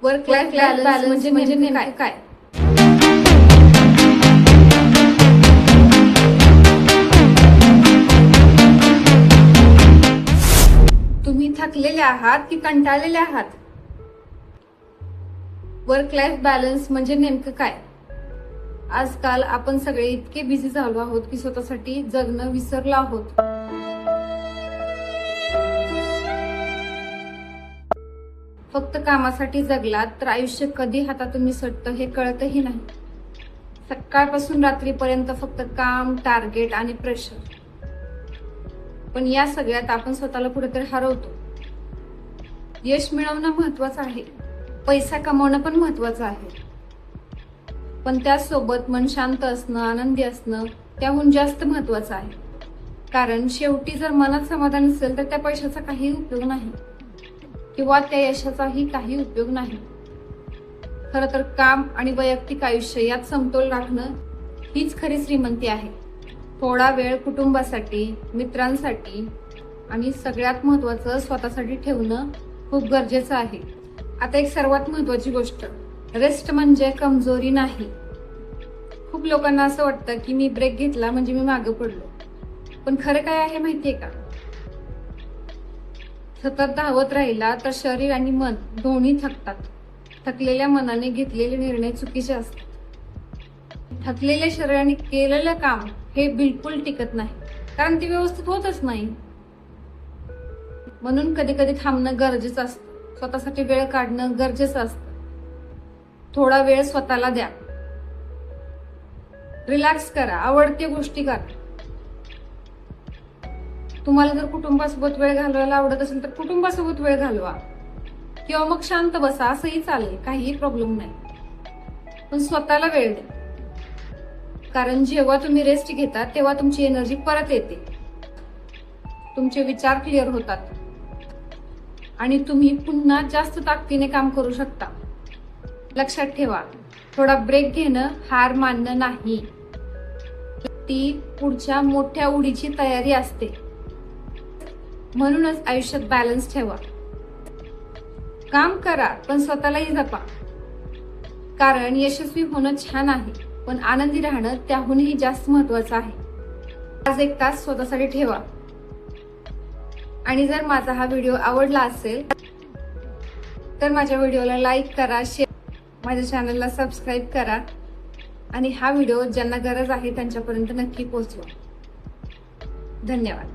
Work life balance म्हणजे नेमकं काय? तुम्ही थकलेले आहात की कंटाळलेले आहात? वर्क लाईफ बॅलन्स म्हणजे नेमकं काय? आजकाल आपण सगळे इतके बिझी झालो आहोत की स्वतःसाठी जगणं विसरलो आहोत. फक्त कामासाठी जगलात तर आयुष्य कधी हातातून निसटतं हे कळतही नाही. सकाळपासून रात्रीपर्यंत फक्त काम, टार्गेट आणि प्रेशर. पण या सगळ्यात आपण स्वतःला कुठेतरी हरवतो. यश मिळवणं महत्वाचं आहे, पैसा कमवणं पण महत्वाचं आहे, पण त्यासोबत मन शांत असणं, आनंदी असणं त्याहून जास्त महत्वाचं आहे. कारण शेवटी जर मनात समाधान नसेल तर त्या पैशाचा काही उपयोग नाही किंवा त्या यशाचाही काही उपयोग नाही. खरं तर काम आणि वैयक्तिक आयुष्य यात समतोल राखणं हीच खरी श्रीमंती आहे. थोडा वेळ कुटुंबासाठी, मित्रांसाठी आणि सगळ्यात महत्वाचं स्वतःसाठी ठेवणं खूप गरजेचं आहे. आता एक सर्वात महत्वाची गोष्ट, रेस्ट म्हणजे कमजोरी नाही. खूप लोकांना असं वाटतं की मी ब्रेक घेतला म्हणजे मी मागे पडलो, पण खरं काय आहे माहितीये का? सतत धावत राहिला तर शरीर आणि मन दोन्ही थकतात. थकलेल्या मनाने घेतलेले निर्णय चुकीचे असतात. थकलेल्या शरीराने केलेलं काम हे बिलकुल टिकत नाही, कारण ते व्यवस्थित होतच नाही. म्हणून कधी कधी थांबणं गरजेचं असतं, स्वतःसाठी वेळ काढणं गरजेचं असतं. थोडा वेळ स्वतःला द्या, रिलॅक्स करा, आवडत्या गोष्टी करा. तुम्हाला जर कुटुंबासोबत वेळ घालवायला आवडत असेल तर कुटुंबासोबत वेळ घालवा, किंवा मग शांत बसा, असंही चालेल, काहीही प्रॉब्लेम नाही. पण स्वतःला वेळ द्या, कारण जेव्हा तुम्ही रेस्ट घेता तेव्हा तुमची एनर्जी परत येते, तुमचे विचार क्लिअर होतात आणि तुम्ही पुन्हा जास्त ताकदीने काम करू शकता. लक्षात ठेवा, थोडा ब्रेक घेणं हार मानणं नाही, ती पुढच्या मोठ्या उडीची तयारी असते. म्हणूनच आयुष्यात बॅलन्स ठेवा. काम करा पण स्वतःलाही जपा, कारण यशस्वी होणं छान आहे, पण आनंदी राहणं त्याहूनही जास्त महत्वाचं आहे. आज एक तास स्वतःसाठी ठेवा. आणि जर माझा हा व्हिडिओ आवडला असेल तर माझ्या व्हिडिओला लाईक करा, शेअर, माझ्या चॅनलला सबस्क्राईब करा आणि हा व्हिडिओ ज्यांना गरज आहे त्यांच्यापर्यंत नक्की पोहोचवा. धन्यवाद.